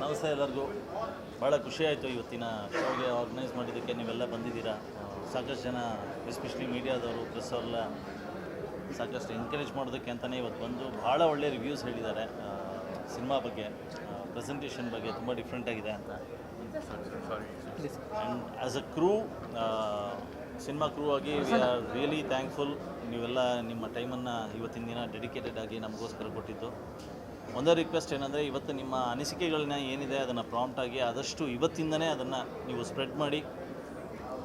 ನಮಸ್ತೆ ಎಲ್ಲರಿಗೂ. ಭಾಳ ಖುಷಿಯಾಯಿತು ಇವತ್ತಿನ ಶೋಗೆ ಆರ್ಗನೈಸ್ ಮಾಡಿದ್ದಕ್ಕೆ. ನೀವೆಲ್ಲ ಬಂದಿದ್ದೀರಾ. ಸಾಕಷ್ಟು ಜನ ಎಸ್ಪೆಷಲಿ ಮೀಡಿಯಾದವರು, ಪ್ರೆಸ್ ಅವರೆಲ್ಲ ಸಾಕಷ್ಟು ಎಂಕರೇಜ್ ಮಾಡೋದಕ್ಕೆ ಅಂತಲೇ ಇವತ್ತು ಬಂದು ಭಾಳ ಒಳ್ಳೆಯ ರಿವ್ಯೂಸ್ ಹೇಳಿದ್ದಾರೆ. ಸಿನಿಮಾ ಬಗ್ಗೆ, ಪ್ರೆಸೆಂಟೇಷನ್ ಬಗ್ಗೆ ತುಂಬ ಡಿಫ್ರೆಂಟಾಗಿದೆ ಅಂತ. And as a crew, cinema crew ಆಗಿ ವಿ ಆರ್ ರಿಯಲಿ ಥ್ಯಾಂಕ್ಫುಲ್. ನೀವೆಲ್ಲ ನಿಮ್ಮ ಟೈಮನ್ನು ಇವತ್ತಿನ ದಿನ ಡೆಡಿಕೇಟೆಡ್ ಆಗಿ ನಮಗೋಸ್ಕರ ಕೊಟ್ಟಿದ್ದು. ಒಂದೇ ರಿಕ್ವೆಸ್ಟ್ ಏನಂದರೆ, ಇವತ್ತು ನಿಮ್ಮ ಅನಿಸಿಕೆಗಳನ್ನ ಏನಿದೆ ಅದನ್ನು ಪ್ರಾಂಪ್ಟಾಗಿ ಆದಷ್ಟು ಇವತ್ತಿಂದನೇ ಅದನ್ನು ನೀವು ಸ್ಪ್ರೆಡ್ ಮಾಡಿ.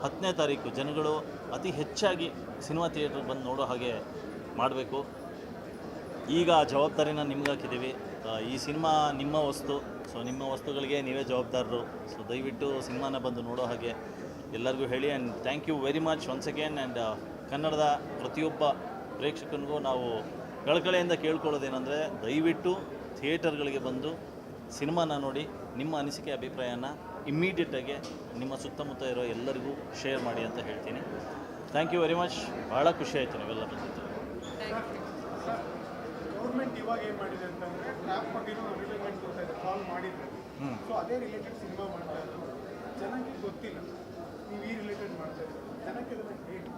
10ನೇ ತಾರೀಕು ಜನಗಳು ಅತಿ ಹೆಚ್ಚಾಗಿ ಸಿನಿಮಾ ಥಿಯೇಟ್ರಿಗೆ ಬಂದು ನೋಡೋ ಹಾಗೆ ಮಾಡಬೇಕು. ಈಗ ಆ ಜವಾಬ್ದಾರಿನ ನಿಮ್ಗೆ ಹಾಕಿದ್ದೀವಿ. ಈ ಸಿನಿಮಾ ನಿಮ್ಮ ವಸ್ತು. ಸೊ ನಿಮ್ಮ ವಸ್ತುಗಳಿಗೆ ನೀವೇ ಜವಾಬ್ದಾರರು. ಸೊ ದಯವಿಟ್ಟು ಸಿನಿಮಾನ ಬಂದು ನೋಡೋ ಹಾಗೆ ಎಲ್ಲರಿಗೂ ಹೇಳಿ. And thank you very much once again. And ಕನ್ನಡದ ಪ್ರತಿಯೊಬ್ಬ ಪ್ರೇಕ್ಷಕನಿಗೂ ನಾವು ಕಳಕಳಿಯಿಂದ ಕೇಳ್ಕೊಳ್ಳೋದೇನೆಂದರೆ, ದಯವಿಟ್ಟು ಥಿಯೇಟರ್ಗಳಿಗೆ ಬಂದು ಸಿನಿಮಾನ ನೋಡಿ ನಿಮ್ಮ ಅನಿಸಿಕೆ ಅಭಿಪ್ರಾಯನ ಇಮ್ಮಿಡಿಯೇಟಾಗಿ ನಿಮ್ಮ ಸುತ್ತಮುತ್ತ ಇರೋ ಎಲ್ಲರಿಗೂ ಶೇರ್ ಮಾಡಿ ಅಂತ ಹೇಳ್ತೀನಿ. Thank you very much. ಭಾಳ ಖುಷಿ ಆಯಿತು ನೀವೆಲ್ಲ ಬಂದಿದ್ದು. ಗೌರ್ಮೆಂಟ್ ಇವಾಗ ಏನು ಮಾಡಿದೆ ಅಂತಂದರೆ, ಟ್ರ್ಯಾಪ್ ಬಗ್ಗೆನೂ ರಿಲೇಟೆಡ್ ಗೊತ್ತಾ ಇದೆ, ಕಾಲ್ ಮಾಡಿದ್ರೆ ಸೊ ಅದೇ ರಿಲೇಟೆಡ್ ಸಿನಿಮಾ ಮಾಡ್ತಾ ಇದ್ರು. ಜನಕ್ಕೆ ಗೊತ್ತಿಲ್ಲ ನೀವು ಈ ರಿಲೇಟೆಡ್ ಮಾಡ್ತಾ ಇದ್ದೀವಿ. ಜನಕ್ಕೆ ಅದನ್ನು ಹೇಳಿ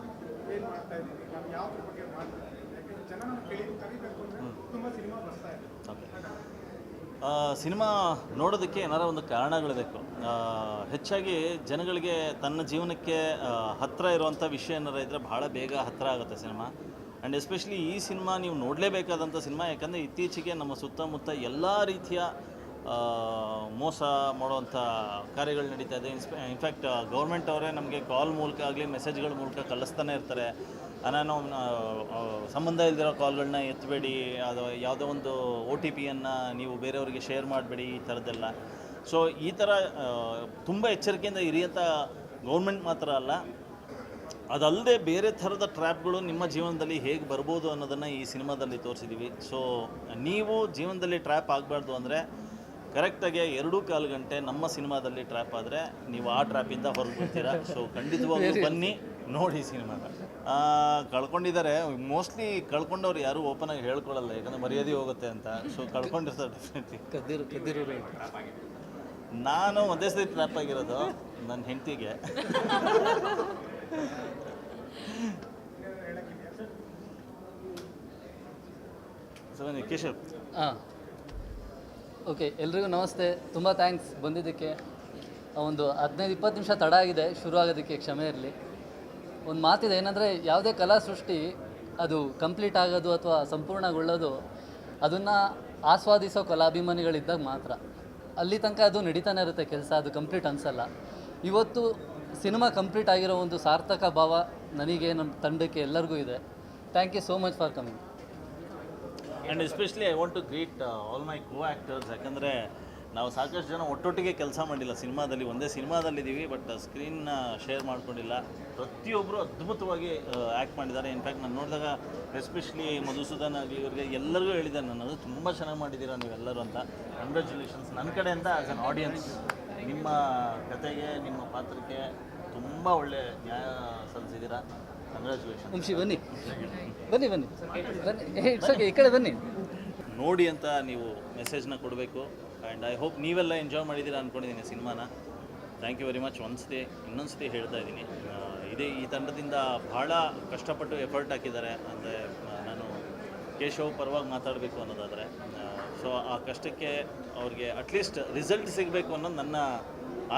ಏನು ಮಾಡ್ತಾ ಇದ್ದೀವಿ, ನಾವು ಯಾವುದ್ರ ಬಗ್ಗೆ ಮಾಡ್ತಾ ಇದ್ದೀವಿ. ಯಾಕೆಂದರೆ ಜನ ಕರಿಬೇಕು ಅಂದರೆ ತುಂಬ ಸಿನಿಮಾ ಬರ್ತಾ ಇದೆ. ಸಿನಿಮಾ ನೋಡೋದಕ್ಕೆ ಏನಾರ ಒಂದು ಕಾರಣಗಳಿರಬೇಕು. ಹೆಚ್ಚಾಗಿ ಜನಗಳಿಗೆ ತನ್ನ ಜೀವನಕ್ಕೆ ಹತ್ತಿರ ಇರುವಂಥ ವಿಷಯ ಏನಾರ ಇದ್ದರೆ ಭಾಳ ಬೇಗ ಹತ್ತಿರ ಆಗುತ್ತೆ ಸಿನಿಮಾ. ಆ್ಯಂಡ್ ಎಸ್ಪೆಷಲಿ ಈ ಸಿನಿಮಾ ನೀವು ನೋಡಲೇಬೇಕಾದಂಥ ಸಿನಿಮಾ. ಯಾಕಂದರೆ ಇತ್ತೀಚೆಗೆ ನಮ್ಮ ಸುತ್ತಮುತ್ತ ಎಲ್ಲ ರೀತಿಯ ಮೋಸ ಮಾಡುವಂಥ ಕಾರ್ಯಗಳು ನಡೀತಾ ಇದೆ. ಇನ್ಫ್ಯಾಕ್ಟ್ ಗೌರ್ಮೆಂಟ್ ಅವರೇ ನಮಗೆ ಕಾಲ್ ಮೂಲಕ ಆಗಲಿ ಮೆಸೇಜ್ಗಳ ಮೂಲಕ ಕಳಿಸ್ತಾನೆ ಇರ್ತಾರೆ. ನಾನು ಸಂಬಂಧ ಇಲ್ದಿರೋ ಕಾಲ್ಗಳನ್ನ ಎತ್ತಬೇಡಿ, ಅದು ಯಾವುದೋ ಒಂದು OTPಯನ್ನು ನೀವು ಬೇರೆಯವರಿಗೆ ಶೇರ್ ಮಾಡಬೇಡಿ, ಈ ಥರದ್ದೆಲ್ಲ. ಸೊ ಈ ಥರ ತುಂಬ ಎಚ್ಚರಿಕೆಯಿಂದ ಇರಿ ಅಂತ ಗೌರ್ಮೆಂಟ್ ಮಾತ್ರ ಅಲ್ಲ, ಅದಲ್ಲದೆ ಬೇರೆ ಥರದ ಟ್ರ್ಯಾಪ್ಗಳು ನಿಮ್ಮ ಜೀವನದಲ್ಲಿ ಹೇಗೆ ಬರ್ಬೋದು ಅನ್ನೋದನ್ನು ಈ ಸಿನಿಮಾದಲ್ಲಿ ತೋರಿಸಿದ್ದೀವಿ. ಸೊ ನೀವು ಜೀವನದಲ್ಲಿ ಟ್ರ್ಯಾಪ್ ಆಗಬಾರ್ದು ಅಂದರೆ ಕರೆಕ್ಟಾಗಿ 2.25 ಗಂಟೆ ನಮ್ಮ ಸಿನಿಮಾದಲ್ಲಿ ಟ್ರ್ಯಾಪ್ ಆದರೆ ನೀವು ಆ ಟ್ರ್ಯಾಪಿಂದ ಹೊರಗೆ ಬರ್ತೀರಾ. ಸೊ ಖಂಡಿತವಾಗ್ಲೂ ಬನ್ನಿ, ನೋಡಿ ಸಿನಿಮಾನ. ಕಳ್ಕೊಂಡಿದ್ದಾರೆ. ಮೋಸ್ಟ್ಲಿ ಕಳ್ಕೊಂಡವ್ರು ಯಾರೂ ಓಪನಾಗಿ ಹೇಳ್ಕೊಳ್ಳಲ್ಲ, ಯಾಕಂದರೆ ಮರ್ಯಾದೆ ಹೋಗುತ್ತೆ ಅಂತ. ಸೊ ಕಳ್ಕೊಂಡಿರ್ತಾರೆ ಡೆಫಿನೆಟ್ಲಿ. ನಾನು ಒಂದೇ ಸರಿ ಟ್ರ್ಯಾಪ್ ಆಗಿರೋದು ನನ್ನ ಹೆಂಡತಿಗೆ. ಕೇಶವ್. ಓಕೆ, ಎಲ್ರಿಗೂ ನಮಸ್ತೆ. ತುಂಬ ಥ್ಯಾಂಕ್ಸ್ ಬಂದಿದ್ದಕ್ಕೆ. ಒಂದು 15-20 ನಿಮಿಷ ತಡ ಆಗಿದೆ ಶುರು ಆಗೋದಕ್ಕೆ, ಕ್ಷಮೆ ಇರಲಿ. ಒಂದು ಮಾತಿದೆ, ಏನಂದರೆ ಯಾವುದೇ ಕಲಾ ಸೃಷ್ಟಿ ಅದು ಕಂಪ್ಲೀಟ್ ಆಗೋದು ಅಥವಾ ಸಂಪೂರ್ಣಗೊಳ್ಳೋದು ಅದನ್ನು ಆಸ್ವಾದಿಸೋ ಕಲಾಭಿಮಾನಿಗಳಿದ್ದಾಗ ಮಾತ್ರ. ಅಲ್ಲಿ ತನಕ ಅದು ನಡೀತಾನೆ ಇರುತ್ತೆ ಕೆಲಸ, ಅದು ಕಂಪ್ಲೀಟ್ ಅನಿಸಲ್ಲ. ಇವತ್ತು ಸಿನಿಮಾ ಕಂಪ್ಲೀಟ್ ಆಗಿರೋ ಒಂದು ಸಾರ್ಥಕ ಭಾವ ನನಗೆ, ನಮ್ಮ ತಂಡಕ್ಕೆ ಎಲ್ಲರಿಗೂ ಇದೆ. Thank you so much for coming. And especially I want to greet all my co actors. ಯಾಕಂದರೆ ನಾವು ಸಾಕಷ್ಟು ಜನ ಒಟ್ಟೊಟ್ಟಿಗೆ ಕೆಲಸ ಮಾಡಿಲ್ಲ ಸಿನಿಮಾದಲ್ಲಿ. ಒಂದೇ ಸಿನಿಮಾದಲ್ಲಿದ್ದೀವಿ, ಬಟ್ ಸ್ಕ್ರೀನ್ನ ಶೇರ್ ಮಾಡ್ಕೊಂಡಿಲ್ಲ. ಪ್ರತಿಯೊಬ್ಬರು ಅದ್ಭುತವಾಗಿ ಆ್ಯಕ್ಟ್ ಮಾಡಿದ್ದಾರೆ. ಇನ್ಫ್ಯಾಕ್ಟ್ ನಾನು ನೋಡಿದಾಗ ಎಸ್ಪೆಷಲಿ ಮಧುಸೂದನ್ ಆಗಲಿ, ಇವರಿಗೆ ಎಲ್ಲರಿಗೂ ಹೇಳಿದ್ದಾರೆ, ನಾನು ತುಂಬ ಚೆನ್ನಾಗಿ ಮಾಡಿದ್ದೀರಾ ನೀವೆಲ್ಲರೂ ಅಂತ. ಕಂಗ್ರ್ಯಾಚುಲೇಷನ್ಸ್ ನನ್ನ ಕಡೆಯಿಂದ ಆ್ಯಸ್ ಅನ್ ಆಡಿಯನ್ಸ್. ನಿಮ್ಮ ಕತೆಗೆ, ನಿಮ್ಮ ಪಾತ್ರಕ್ಕೆ ತುಂಬ ಒಳ್ಳೆ ನ್ಯಾಯ ಸಲ್ಲಿಸಿದ್ದೀರಾ. ಕಂಗ್ರ್ಯಾಚುಲೇಷನ್. ವಂಶಿ ಬನ್ನಿ ಬನ್ನಿ ಬನ್ನಿ ಬನ್ನಿ, ಇಟ್ಸ್ ಓಕೆ, ಈ ಕಡೆ ಬನ್ನಿ. ನೋಡಿ ಅಂತ ನೀವು ಮೆಸೇಜ್ನ ಕೊಡಬೇಕು. ಆ್ಯಂಡ್ ಐ ಹೋಪ್ ನೀವೆಲ್ಲ ಎಂಜಾಯ್ ಮಾಡಿದ್ದೀರಾ ಅಂದ್ಕೊಂಡಿದ್ದೀನಿ ಸಿನಿಮಾನ. Thank you very much. ಇನ್ನೊಂದ್ಸತಿ ಹೇಳ್ತಾ ಇದ್ದೀನಿ, ಈ ತಂಡದಿಂದ ಭಾಳ ಕಷ್ಟಪಟ್ಟು ಎಫರ್ಟ್ ಹಾಕಿದ್ದಾರೆ. ಅಂದರೆ ನಾನು ಕೇಶವ್ ಪರವಾಗಿ ಮಾತಾಡಬೇಕು ಅನ್ನೋದಾದರೆ, ಸೊ ಆ ಕಷ್ಟಕ್ಕೆ ಅವ್ರಿಗೆ ಅಟ್ಲೀಸ್ಟ್ ರಿಸಲ್ಟ್ ಸಿಗಬೇಕು ಅನ್ನೋದು ನನ್ನ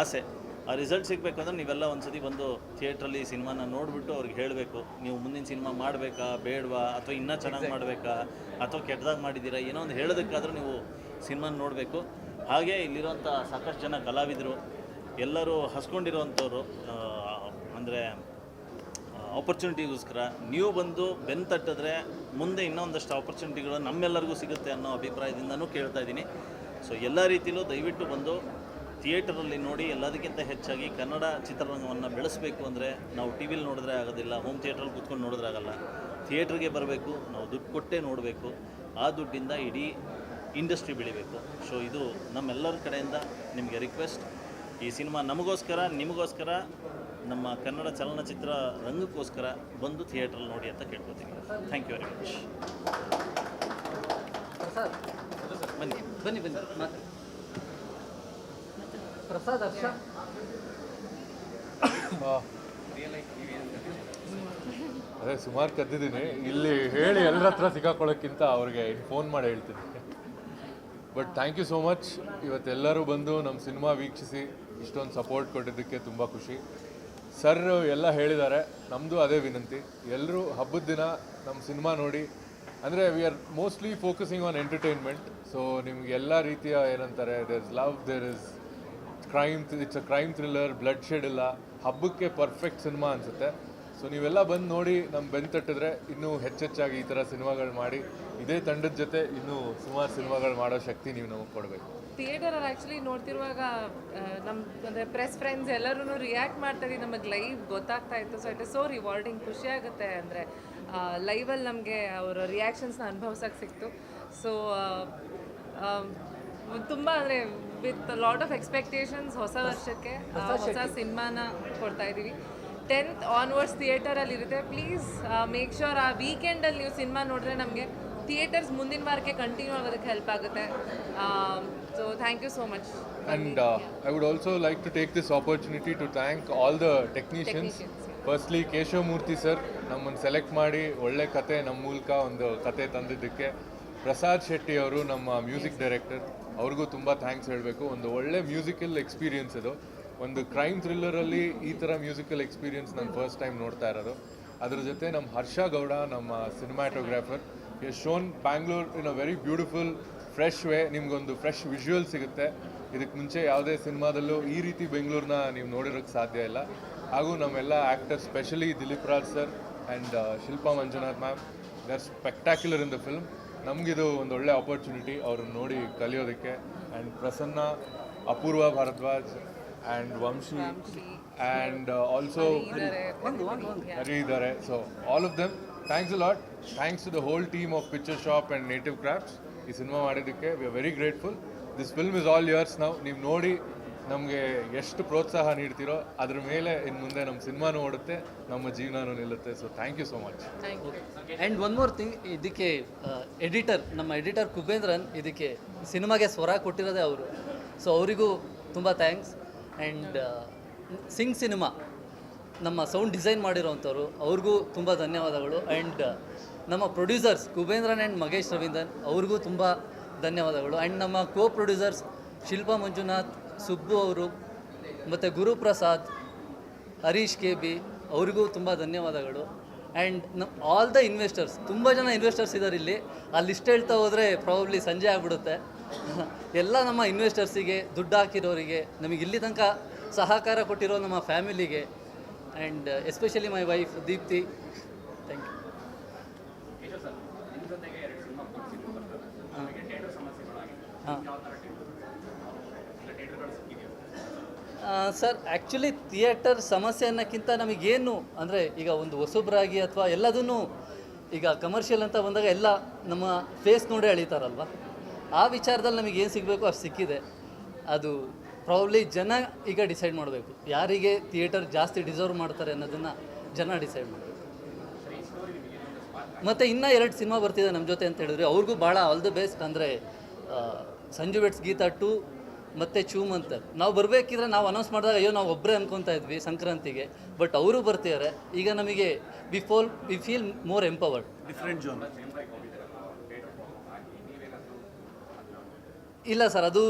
ಆಸೆ. ಆ ರಿಸಲ್ಟ್ ಸಿಗಬೇಕು ಅಂದರೆ ನೀವೆಲ್ಲ ಒಂದು ಸತಿ ಬಂದು ಥಿಯೇಟ್ರಲ್ಲಿ ಸಿನಿಮಾನ ನೋಡಿಬಿಟ್ಟು ಅವ್ರಿಗೆ ಹೇಳಬೇಕು, ನೀವು ಮುಂದಿನ ಸಿನಿಮಾ ಮಾಡಬೇಕಾ ಬೇಡವಾ, ಅಥವಾ ಇನ್ನೂ ಚೆನ್ನಾಗಿ ಮಾಡಬೇಕಾ, ಅಥವಾ ಕೆಟ್ಟದಾಗಿ ಮಾಡಿದ್ದೀರಾ, ಏನೋ ಒಂದು ಹೇಳೋದಕ್ಕಾದರೂ ನೀವು ಸಿನಿಮಾನ ನೋಡಬೇಕು. ಹಾಗೆ ಇಲ್ಲಿರೋಂಥ ಸಾಕಷ್ಟು ಜನ ಕಲಾವಿದರು ಎಲ್ಲರೂ ಹಸ್ಕೊಂಡಿರೋವಂಥವ್ರು, ಅಂದರೆ ಆಪರ್ಚುನಿಟಿಗೋಸ್ಕರ ನೀವು ಬಂದು ಬೆನ್ನು ತಟ್ಟಿದ್ರೆ ಮುಂದೆ ಇನ್ನೊಂದಷ್ಟು ಆಪರ್ಚುನಿಟಿಗಳು ನಮ್ಮೆಲ್ಲರಿಗೂ ಸಿಗುತ್ತೆ ಅನ್ನೋ ಅಭಿಪ್ರಾಯದಿಂದನೂ ಕೇಳ್ತಾ ಇದ್ದೀನಿ. ಸೊ ಎಲ್ಲ ರೀತಿಯಲ್ಲೂ ದಯವಿಟ್ಟು ಬಂದು ಥಿಯೇಟರಲ್ಲಿ ನೋಡಿ. ಎಲ್ಲದಕ್ಕಿಂತ ಹೆಚ್ಚಾಗಿ ಕನ್ನಡ ಚಿತ್ರರಂಗವನ್ನು ಬೆಳೆಸಬೇಕು ಅಂದರೆ ನಾವು TVಲಿ ನೋಡಿದ್ರೆ ಆಗೋದಿಲ್ಲ, ಹೋಮ್ ಥಿಯೇಟ್ರಲ್ಲಿ ಕೂತ್ಕೊಂಡು ನೋಡಿದ್ರೆ ಆಗಲ್ಲ. ಥಿಯೇಟ್ರಿಗೆ ಬರಬೇಕು, ನಾವು ದುಡ್ಡು ಕೊಟ್ಟೇ ನೋಡಬೇಕು. ಆ ದುಡ್ಡಿಂದ ಇಡೀ ಇಂಡಸ್ಟ್ರಿ ಬೆಳಿಬೇಕು. ಸೊ ಇದು ನಮ್ಮೆಲ್ಲರ ಕಡೆಯಿಂದ ನಿಮಗೆ ರಿಕ್ವೆಸ್ಟ್. ಈ ಸಿನಿಮಾ ನಮಗೋಸ್ಕರ, ನಿಮಗೋಸ್ಕರ, ನಮ್ಮ ಕನ್ನಡ ಚಲನಚಿತ್ರ ರಂಗಕ್ಕೋಸ್ಕರ ಬಂದು ಥಿಯೇಟ್ರಲ್ಲಿ ನೋಡಿ ಅಂತ ಕೇಳ್ಕೊತೀನಿ. Thank you very much. ಬನ್ನಿ ಬನ್ನಿ ಬನ್ನಿ ಮಾತಾಡಿ. ಪ್ರಸಾದ್ ಹರ್ಷ ಅದೇ ಸುಮಾರು ಕದ್ದಿದ್ದೀನಿ ಇಲ್ಲಿ ಹೇಳಿ ಎಲ್ಲರ ಹತ್ರ ಸಿಕ್ಕಾಕೊಳ್ಳೋಕ್ಕಿಂತ ಅವ್ರಿಗೆ ಫೋನ್ ಮಾಡಿ ಹೇಳ್ತೀನಿ. But thank you so much. ಇವತ್ತೆಲ್ಲರೂ ಬಂದು ನಮ್ಮ ಸಿನಿಮಾ ವೀಕ್ಷಿಸಿ ಇಷ್ಟೊಂದು ಸಪೋರ್ಟ್ ಕೊಟ್ಟಿದ್ದಕ್ಕೆ ತುಂಬ ಖುಷಿ. ಸರ್ ಎಲ್ಲ ಹೇಳಿದ್ದಾರೆ, ನಮ್ಮದು ಅದೇ ವಿನಂತಿ, ಎಲ್ಲರೂ ಹಬ್ಬದ ದಿನ ನಮ್ಮ ಸಿನಿಮಾ ನೋಡಿ. ಅಂದರೆ we are mostly focusing on entertainment. So ನಿಮ್ಗೆ ಎಲ್ಲ ರೀತಿಯ ಏನಂತಾರೆ, there is love, there is crime, it's a crime thriller, blood shed ಇಲ್ಲ. ಹಬ್ಬಕ್ಕೆ ಪರ್ಫೆಕ್ಟ್ ಸಿನಿಮಾ ಅನಿಸುತ್ತೆ. ಸೊ ನೀವೆಲ್ಲ ಬಂದು ನೋಡಿ ನಮ್ಮ ಬೆನ್ನು ತಟ್ಟಿದ್ರೆ ಇನ್ನೂ ಹೆಚ್ಚೆಚ್ಚಾಗಿ ಈ ಥರ ಸಿನಿಮಾಗಳು ಮಾಡಿ ಇದೇ ತಂಡದ ಜೊತೆ ಇನ್ನೂ ಸುಮಾರು ಸಿನಿಮಾಗಳು ಮಾಡೋ ಶಕ್ತಿ ನೀವು ನಮಗೆ ಕೊಡಬೇಕು. ಥಿಯೇಟರಲ್ಲಿ ಆ್ಯಕ್ಚುಲಿ ನೋಡ್ತಿರುವಾಗ ನಮ್ಮ ಅಂದರೆ ಪ್ರೆಸ್ ಫ್ರೆಂಡ್ಸ್ ಎಲ್ಲರೂ ರಿಯಾಕ್ಟ್ ಮಾಡ್ತಾರೆ, ನಮಗೆ ಲೈವ್ ಗೊತ್ತಾಗ್ತಾ ಇತ್ತು. So it is so rewarding, ಖುಷಿ ಆಗುತ್ತೆ. ಅಂದರೆ ಲೈವಲ್ಲಿ ನಮಗೆ ಅವರ ರಿಯಾಕ್ಷನ್ಸ್ನ ಅನುಭವಿಸೋಕ್ಕೆ ಸಿಕ್ತು. ಸೊ ತುಂಬ ಅಂದರೆ ವಿತ್ ಲಾಟ್ ಆಫ್ ಎಕ್ಸ್ಪೆಕ್ಟೇಷನ್ಸ್ ಹೊಸ ವರ್ಷಕ್ಕೆ ಹೊಸ ಸಿನಿಮಾನ ಕೊಡ್ತಾ ಇದ್ದೀವಿ. 10th ಆನ್ವರ್ಡ್ಸ್ ಥಿಯೇಟರಲ್ಲಿ ಇರುತ್ತೆ. ಪ್ಲೀಸ್ ಮೇಕ್ ಶ್ಯೂರ್ ಆ ವೀಕೆಂಡಲ್ಲಿ ನೀವು ಸಿನಿಮಾ ನೋಡಿದ್ರೆ ನಮಗೆ ಥಿಯೇಟರ್ಸ್ ಮುಂದಿನ ವಾರಕ್ಕೆ ಕಂಟಿನ್ಯೂ ಆಗೋದಕ್ಕೆ ಹೆಲ್ಪ್ ಆಗುತ್ತೆ. So thank you so much. And I would also like to take this opportunity to thank all the technicians. Firstly Keshav Murthy sir ನಮ್ಮನ್ನು ಸೆಲೆಕ್ಟ್ ಮಾಡಿ ಒಳ್ಳೆ ಕತೆ ನಮ್ಮ ಮೂಲಕ ಒಂದು ಕತೆ ತಂದಿದ್ದಕ್ಕೆ. ಪ್ರಸಾದ್ ಶೆಟ್ಟಿ ಅವರು ನಮ್ಮ ಮ್ಯೂಸಿಕ್ ಡೈರೆಕ್ಟರ್, ಅವ್ರಿಗೂ ತುಂಬ ಥ್ಯಾಂಕ್ಸ್ ಹೇಳಬೇಕು. ಒಂದು ಒಳ್ಳೆ ಮ್ಯೂಸಿಕಲ್ ಎಕ್ಸ್ಪೀರಿಯನ್ಸ್ ಇದು. ಒಂದು ಕ್ರೈಮ್ ಥ್ರಿಲ್ಲರಲ್ಲಿ ಈ ಥರ ಮ್ಯೂಸಿಕಲ್ ಎಕ್ಸ್ಪೀರಿಯನ್ಸ್ ನಾನು ಫಸ್ಟ್ ಟೈಮ್ ನೋಡ್ತಾ ಇರೋದು. ಅದ್ರ ಜೊತೆ ನಮ್ಮ ಹರ್ಷ ಗೌಡ, ನಮ್ಮ cinematographer, you shown Bangalore in a very beautiful fresh way. ನಿಮ್ಗೊಂದು ಫ್ರೆಶ್ ವಿಜುವಲ್ ಸಿಗುತ್ತೆ. ಇದಕ್ಕೆ ಮುಂಚೆ ಯಾವುದೇ ಸಿನಿಮಾದಲ್ಲೂ ಈ ರೀತಿ ಬೆಂಗಳೂರನ್ನ ನೀವು ನೋಡಿರೋಕ್ಕೆ ಸಾಧ್ಯ ಇಲ್ಲ. ಹಾಗೂ ನಮ್ಮೆಲ್ಲ actors, specially Dileep Raj sir and Shilpa Manjunath ma'am, they are spectacular in the film. ನಮಗಿದು ಒಂದು ಒಳ್ಳೆ ಆಪರ್ಚುನಿಟಿ ಅವ್ರನ್ನ ನೋಡಿ ಕಲಿಯೋದಕ್ಕೆ. And Prasanna, Apoorva Bharadwaj and Vamshi and also Hari ಇದ್ದಾರೆ. So all of them thanks a lot. Thanks to the whole team of Picture Shop and Native Crafts. ಈ cinema ಮಾಡಿದ್ದಕ್ಕೆ we are very grateful. This film is all yours ನಾವು. ನೀವು ನೋಡಿ ನಮಗೆ ಎಷ್ಟು ಪ್ರೋತ್ಸಾಹ ನೀಡ್ತೀರೋ ಅದ್ರ ಮೇಲೆ ಇನ್ನು ಮುಂದೆ ನಮ್ಮ ಸಿನಿಮಾನೂ ಓಡುತ್ತೆ, ನಮ್ಮ ಜೀವನನೂ ನಿಲ್ಲುತ್ತೆ. So thank you so much. And one more thing, ಇದಕ್ಕೆ ಎಡಿಟರ್, ನಮ್ಮ ಎಡಿಟರ್ ಕುಬೇಂದ್ರನ್ ಇದಕ್ಕೆ ಸಿನಿಮಾಗೆ ಸ್ವರ ಕೊಟ್ಟಿರೋದೇ ಅವರು. ಸೊ ಅವರಿಗೂ ತುಂಬ ಥ್ಯಾಂಕ್ಸ್. ಆ್ಯಂಡ್ ಸಿಂಗ್ ಸಿನಿಮಾ ನಮ್ಮ ಸೌಂಡ್ ಡಿಸೈನ್ ಮಾಡಿರೋವಂಥವ್ರು, ಅವ್ರಿಗೂ ತುಂಬ ಧನ್ಯವಾದಗಳು. ಆ್ಯಂಡ್ ನಮ್ಮ ಪ್ರೊಡ್ಯೂಸರ್ಸ್ ಕುಬೇಂದ್ರನ್ ಆ್ಯಂಡ್ ಮಗೇಶ್ ರವೀಂದ್ರನ್, ಅವ್ರಿಗೂ ತುಂಬ ಧನ್ಯವಾದಗಳು. ಆ್ಯಂಡ್ ನಮ್ಮ ಕೋ ಪ್ರೊಡ್ಯೂಸರ್ಸ್ ಶಿಲ್ಪಾ ಮಂಜುನಾಥ್, ಸುಬ್ಬು ಅವರು, ಮತ್ತು ಗುರುಪ್ರಸಾದ್, ಹರೀಶ್ ಕೆ ಬಿ, ಅವ್ರಿಗೂ ತುಂಬ ಧನ್ಯವಾದಗಳು. ಆ್ಯಂಡ್ ಆಲ್ ದ ಇನ್ವೆಸ್ಟರ್ಸ್, ತುಂಬ ಜನ ಇನ್ವೆಸ್ಟರ್ಸ್ ಇದ್ದಾರೆ ಇಲ್ಲಿ. ಆ ಲಿಸ್ಟ್ ಹೇಳ್ತಾ ಹೋದರೆ ಪ್ರಾಬಬ್ಲಿ ಸಂಜೆ ಆಗಿಬಿಡುತ್ತೆ. ಎಲ್ಲ ನಮ್ಮ ಇನ್ವೆಸ್ಟರ್ಸಿಗೆ, ದುಡ್ಡು ಹಾಕಿರೋರಿಗೆ, ನಮಗೆ ಇಲ್ಲಿ ತನಕ ಸಹಕಾರ ಕೊಟ್ಟಿರೋ ನಮ್ಮ ಫ್ಯಾಮಿಲಿಗೆ, and especially my wife Deepti, thank you. Sir, actually theatre ಸಮಸ್ಯೆ ಅನ್ನೋಕ್ಕಿಂತ ನಮಗೇನು ಅಂದರೆ, ಈಗ ಒಂದು ಹೊಸಬ್ರಾಗಿ ಅಥವಾ ಎಲ್ಲದನ್ನೂ ಈಗ ಕಮರ್ಷಿಯಲ್ ಅಂತ ಬಂದಾಗ ಎಲ್ಲ ನಮ್ಮ ಫೇಸ್ ನೋಡೇ ಎಳಿತಾರಲ್ವ, ಆ ವಿಚಾರದಲ್ಲಿ ನಮಗೇನು ಸಿಗಬೇಕು ಅಷ್ಟು ಸಿಕ್ಕಿದೆ. ಅದು ಪ್ರಾಬ್ಲಿ ಜನ ಈಗ ಡಿಸೈಡ್ ಮಾಡಬೇಕು, ಯಾರಿಗೆ ಥಿಯೇಟರ್ ಜಾಸ್ತಿ ಡಿಸರ್ವ್ ಮಾಡ್ತಾರೆ ಅನ್ನೋದನ್ನು ಜನ ಡಿಸೈಡ್ ಮಾಡಬೇಕು. ಮತ್ತು ಇನ್ನೂ 2 ಸಿನಿಮಾ ಬರ್ತಿದೆ ನಮ್ಮ ಜೊತೆ ಅಂತ ಹೇಳಿದ್ರೆ ಅವ್ರಿಗೂ ಭಾಳ ಆಲ್ ದಿ ಬೆಸ್ಟ್. ಅಂದರೆ ಸಂಜು ವೆಟ್ಸ್ ಗೀತಾ 2 ಮತ್ತು ಚೂಮ್ ಅಂತ ನಾವು ಬರಬೇಕಿದ್ರೆ ನಾವು ಅನೌನ್ಸ್ ಮಾಡಿದಾಗ ಅಯ್ಯೋ ನಾವು ಒಬ್ಬರೇ ಅಂದ್ಕೊತಾ ಇದ್ವಿ ಸಂಕ್ರಾಂತಿಗೆ, ಬಟ್ ಅವರು ಬರ್ತಿದ್ದಾರೆ. ಈಗ ನಮಗೆ we feel more empowered. Different zone ಇಲ್ಲ ಸರ್, ಅದು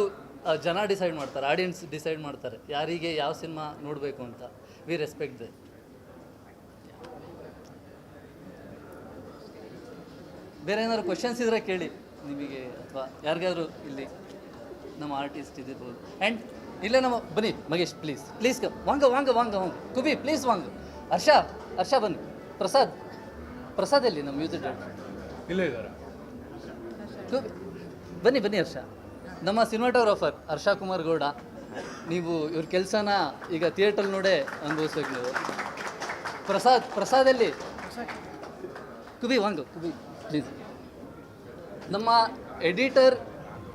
ಜನ ಡಿಸೈಡ್ ಮಾಡ್ತಾರೆ, ಆಡಿಯನ್ಸ್ ಡಿಸೈಡ್ ಮಾಡ್ತಾರೆ ಯಾರಿಗೆ ಯಾವ ಸಿನಿಮಾ ನೋಡಬೇಕು ಅಂತ. We respect they. ಬೇರೆ ಏನಾದ್ರು ಕ್ವಶನ್ಸ್ ಇದ್ರೆ ಕೇಳಿ ನಿಮಗೆ, ಅಥವಾ ಯಾರಿಗಾದ್ರು ಇಲ್ಲಿ ನಮ್ಮ ಆರ್ಟಿಸ್ಟ್ ಇದಿರ್ಬೋದು. ಆ್ಯಂಡ್ ಇಲ್ಲೇ ನಮ್ಮ ಬನ್ನಿ ಮಗೇಶ್, ಪ್ಲೀಸ್ ಪ್ಲೀಸ್ ವಾಂಗ ವಾಂಗ ವಾಂಗ ವಾಂಗ ಕುಬಿ ಪ್ಲೀಸ್ ವಾಂಗ. ಹರ್ಷ ಬನ್ನಿ. ಪ್ರಸಾದ್ ಎಲ್ಲಿ ನಮ್ಮ ಮ್ಯೂಸಿಕ್ ಡೈರೆಕ್ಟರ್? ಇಲ್ಲೇ ಇದ್ದಾರೆ. ಬನ್ನಿ ಹರ್ಷ. ನಮ್ಮ ಸಿನಿಮಾಟೋಗ್ರಾಫರ್ ಹರ್ಷ ಕುಮಾರ್ ಗೌಡ. ನೀವು ಇವ್ರ ಕೆಲಸನ ಈಗ ಥಿಯೇಟರ್ ನೋಡೇ ಅನುಭವಿಸ್ಬೇಕು ನೀವು. ಪ್ರಸಾದ್ ಎಲ್ಲಿ? ಕುಬಿ ಪ್ಲೀಸ್. ನಮ್ಮ ಎಡಿಟರ್,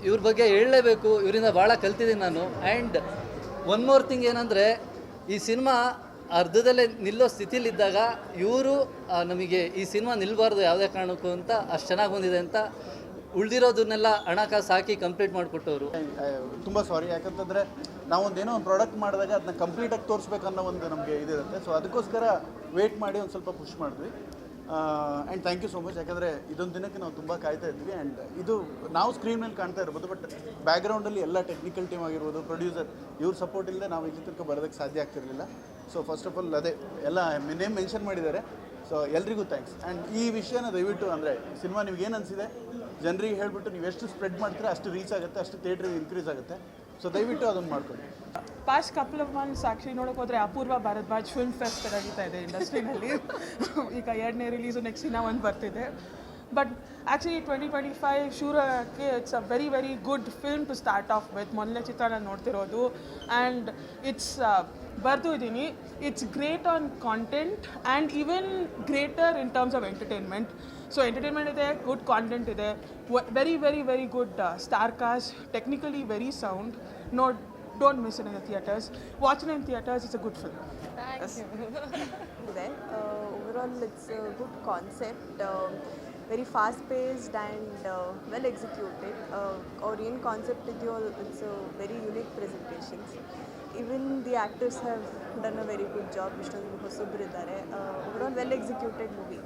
ಇವ್ರ ಬಗ್ಗೆ ಹೇಳಲೇಬೇಕು, ಇವರಿಂದ ಭಾಳ ಕಲ್ತಿದ್ದೀನಿ ನಾನು. ಆ್ಯಂಡ್ ಒನ್ ಮೋರ್ ಥಿಂಗ್ ಏನಂದರೆ, ಈ ಸಿನಿಮಾ ಅರ್ಧದಲ್ಲೇ ನಿಲ್ಲೋ ಸ್ಥಿತಿಲಿದ್ದಾಗ ಇವರು ನಮಗೆ ಈ ಸಿನಿಮಾ ನಿಲ್ಲಬಾರ್ದು ಯಾವುದೇ ಕಾರಣಕ್ಕೂ ಅಂತ ಅಷ್ಟು ಚೆನ್ನಾಗಿ ಬಂದಿದೆ ಅಂತ ಉಳಿದಿರೋದನ್ನೆಲ್ಲ ಹಣಕಾಸು ಹಾಕಿ ಕಂಪ್ಲೀಟ್ ಮಾಡಿಕೊಟ್ಟವರು. ತುಂಬ ಸಾರಿ, ಯಾಕಂತಂದರೆ ನಾವೊಂದೇನೋ ಒಂದು ಪ್ರಾಡಕ್ಟ್ ಮಾಡಿದಾಗ ಅದನ್ನ ಕಂಪ್ಲೀಟಾಗಿ ತೋರಿಸ್ಬೇಕನ್ನೋ ಒಂದು ನಮಗೆ ಇದಿರುತ್ತೆ. ಸೊ ಅದಕ್ಕೋಸ್ಕರ ವೇಟ್ ಮಾಡಿ ಒಂದು ಸ್ವಲ್ಪ ಪುಷ್ ಮಾಡಿದ್ವಿ. And thank you so much, ಯಾಕಂದರೆ ಇದೊಂದು ದಿನಕ್ಕೆ ನಾವು ತುಂಬ ಕಾಯ್ತಾ ಇದ್ವಿ. ಆ್ಯಂಡ್ ಇದು ನಾವು ಸ್ಕ್ರೀನ್ ಮೇಲೆ ಕಾಣ್ತಾ ಇರ್ಬೋದು, ಬಟ್ ಬ್ಯಾಕ್ಗ್ರೌಂಡಲ್ಲಿ ಎಲ್ಲ ಟೆಕ್ನಿಕಲ್ ಟೀಮ್ ಆಗಿರ್ಬೋದು, ಪ್ರೊಡ್ಯೂಸರ್, ಇವ್ರ ಸಪೋರ್ಟ್ ಇಲ್ಲದೆ ನಾವು ಇಲ್ಲಿ ತನಕ ಬರೋದಕ್ಕೆ ಸಾಧ್ಯ ಆಗ್ತಿರಲಿಲ್ಲ. ಸೊ ಫಸ್ಟ್ ಆಫ್ ಆಲ್ ಅದೇ ಎಲ್ಲ ನೇಮ್ ಮೆನ್ಷನ್ ಮಾಡಿದ್ದಾರೆ. ಸೊ ಎಲ್ರಿಗೂ ಥ್ಯಾಂಕ್ಸ್. ಆ್ಯಂಡ್ ಈ ವಿಷಯನ ದಯವಿಟ್ಟು ಅಂದರೆ ಸಿನಿಮಾ ನಿಮ್ಗೆ ಏನು ಅನಿಸಿದೆ ಜನರಿಗೆ ಹೇಳ್ಬಿಟ್ಟು ನೀವು ಎಷ್ಟು ಸ್ಪ್ರೆಡ್ ಮಾಡ್ತೀರಾ ಅಷ್ಟು ರೀಚ್ ಆಗುತ್ತೆ, ಅಷ್ಟು ಥಿಯೇಟ್ರಿಗೆ ಇನ್ಕ್ರೀಸ್ ಆಗುತ್ತೆ. ಸೊ ದಯವಿಟ್ಟು ಅದನ್ನು ಮಾಡ್ಕೊಳ್ಳಿ. Past couple of months actually ನೋಡೋಕೆ ಹೋದರೆ ಅಪೂರ್ವ ಭಾರದ್ವಾಜ್ ಫಿಲ್ಮ್ ಫೆಸ್ಟ್ ನಡೀತಾ ಇದೆ ಇಂಡಸ್ಟ್ರಿನಲ್ಲಿ. ಈಗ 2ನೇ ರಿಲೀಸು ನೆಕ್ಸ್ಟ್ ದಿನ ಒಂದು ಬರ್ತಿದೆ. ಬಟ್ ಆ್ಯಕ್ಚುಲಿ 2025 ಶೂರಕ್ಕೆ it's a very very good film to start off with. ಮೊದಲನೇ ಚಿತ್ರ ನಾನು ನೋಡ್ತಿರೋದು ಆ್ಯಂಡ್ ಇಟ್ಸ್ ಬರ್ದು ಇದ್ದೀನಿ. It's great on content and even greater in terms of entertainment. So entertainment ಇದೆ, ಗುಡ್ ಕಾಂಟೆಂಟ್ ಇದೆ, very very very good star cast, technically very sound. Don't miss it in the theatres. Watch it in theatres. It's a good film. There. Overall, it's a good concept. Very fast-paced and well executed. Our main concept it's a very unique presentation. Even the actors have done a very good job. Vishnu Hosubru idare. Overall, well executed movie.